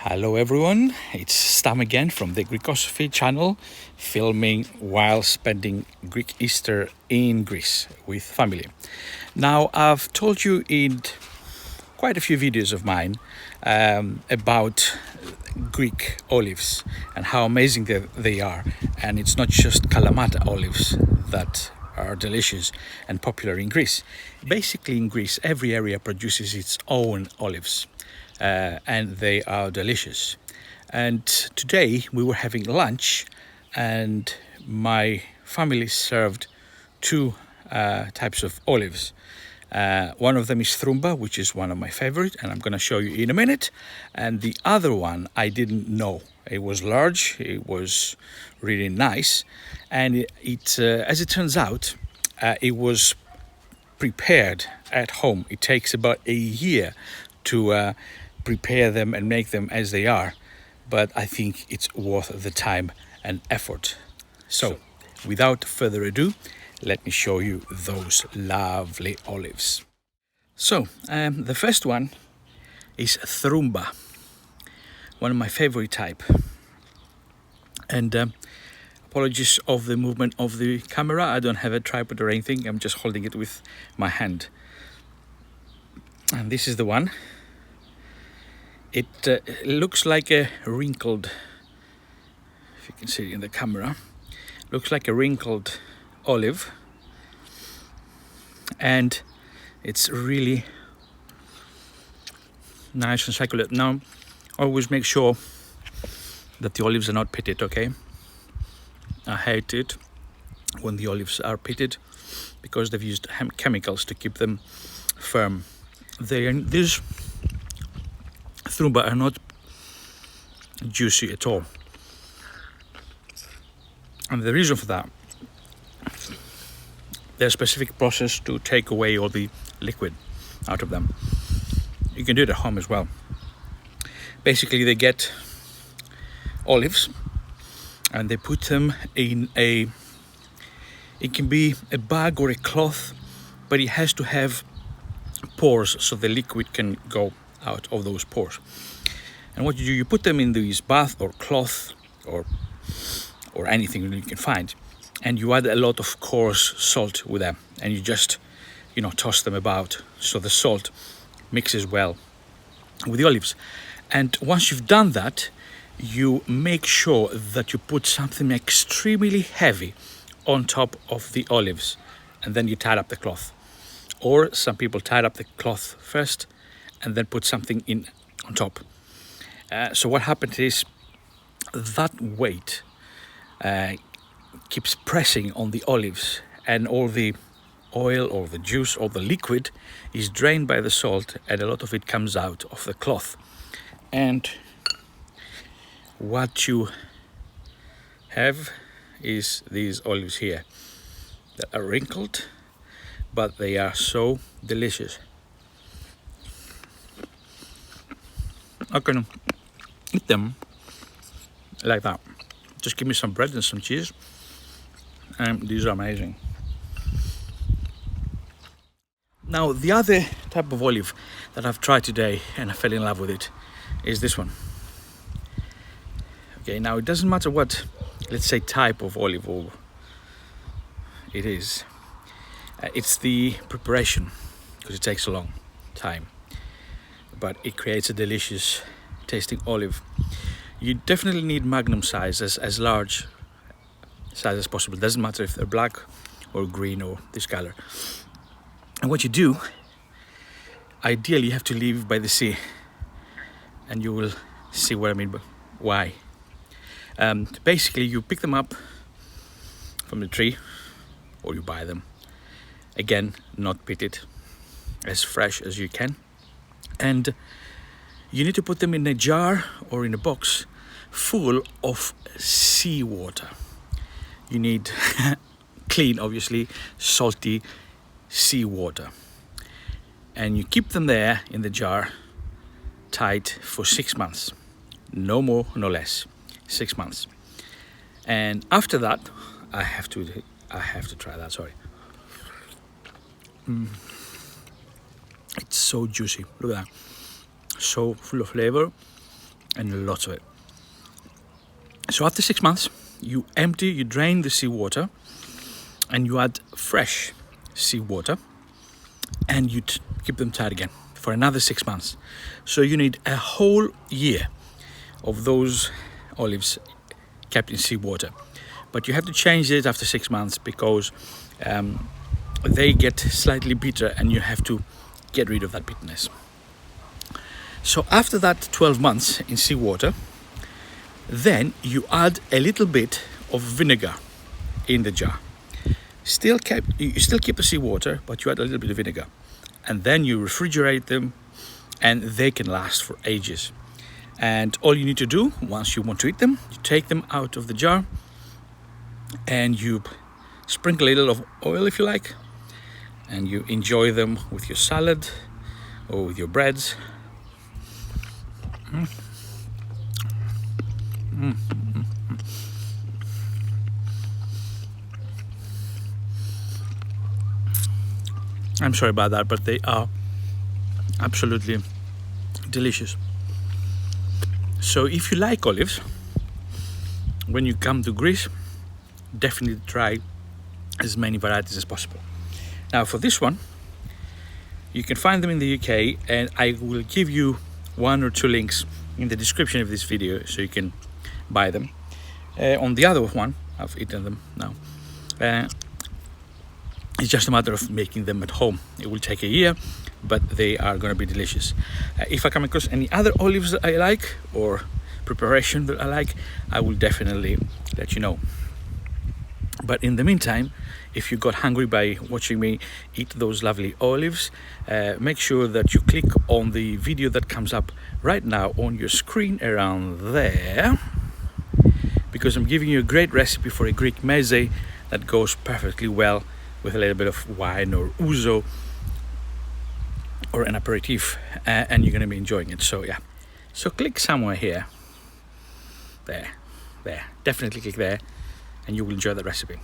Hello everyone, it's Stam again from the Greekosophy channel, filming while spending Greek Easter in Greece with family. Now, I've told you in quite a few videos of mine about Greek olives and how amazing they are. And it's not just Kalamata olives that are delicious and popular in Greece. Basically, in Greece, every area produces its own olives. And they are delicious. And today we were having lunch, and my family served two types of olives. One of them is Thrumba, which is one of my favorite, and I'm going to show you in a minute. And the other one I didn't know. It was large, it was really nice, and as it turns out, it was prepared at home. It takes about a year to prepare them and make them as they are, but I think it's worth the time and effort. So without further ado, let me show you those lovely olives. So the first one is Thrumba, one of my favorite type. And apologies of the movement of the camera. I don't have a tripod or anything. I'm just holding it with my hand. And this is the one. It looks like a wrinkled, if you can see it in the camera, looks like a wrinkled olive, and it's really nice and succulent. Now, always make sure that the olives are not pitted, okay? I hate it when the olives are pitted because they've used chemicals to keep them firm. These Thrumba are not juicy at all, and the reason for that, there's a specific process to take away all the liquid out of them. You can do it at home as well. Basically, they get olives and they put them in it can be a bag or a cloth, but it has to have pores so the liquid can go out of those pores. And what you do, you put them in these bath or cloth or anything you can find, and you add a lot of coarse salt with them, and you just toss them about so the salt mixes well with the olives. And once you've done that, you make sure that you put something extremely heavy on top of the olives, and then you tie up the cloth. Or some people tie up the cloth first and then put something in on top. So what happens is that weight keeps pressing on the olives, and all the oil or the juice or the liquid is drained by the salt, and a lot of it comes out of the cloth. And what you have is these olives here that are wrinkled, but they are so delicious. I can eat them like that. Just give me some bread and some cheese, and these are amazing. Now, the other type of olive that I've tried today and I fell in love with it is this one. Okay, now it doesn't matter what, let's say, type of olive oil it is. It's the preparation, because it takes a long time, but it creates a delicious tasting olive. You definitely need magnum size, as large size as possible. It doesn't matter if they're black or green or this color. And what you do, ideally you have to live by the sea, and you will see what I mean by why. Basically, you pick them up from the tree, or you buy them. Again, not pitted, as fresh as you can. And you need to put them in a jar or in a box full of seawater. You need clean, obviously, salty seawater. And you keep them there in the jar, tight, for 6 months. No more, no less. 6 months. And after that, I have to try that, sorry. It's so juicy, look at that. So full of flavor, and lots of it. So after 6 months, you drain the seawater, and you add fresh seawater, and you keep them tight again for another 6 months. So you need a whole year of those olives kept in seawater. But you have to change it after 6 months because they get slightly bitter, and you have to get rid of that bitterness. So after that 12 months in seawater, then you add a little bit of vinegar in the jar. You still keep the seawater, but you add a little bit of vinegar, and then you refrigerate them, and they can last for ages. And all you need to do once you want to eat them, you take them out of the jar, and you sprinkle a little of oil if you like, and you enjoy them with your salad or with your breads. I'm sorry about that, but they are absolutely delicious. So if you like olives, when you come to Greece, definitely try as many varieties as possible. Now for this one, you can find them in the UK, and I will give you 1 or 2 links in the description of this video so you can buy them. On the other one, I've eaten them now. It's just a matter of making them at home. It will take a year, but they are going to be delicious. If I come across any other olives that I like, or preparation that I like, I will definitely let you know. But in the meantime, if you got hungry by watching me eat those lovely olives, make sure that you click on the video that comes up right now on your screen around there, because I'm giving you a great recipe for a Greek meze that goes perfectly well with a little bit of wine or ouzo or an aperitif, and you're going to be enjoying it. So yeah, so click somewhere here, there, definitely click there, and you will enjoy the recipe.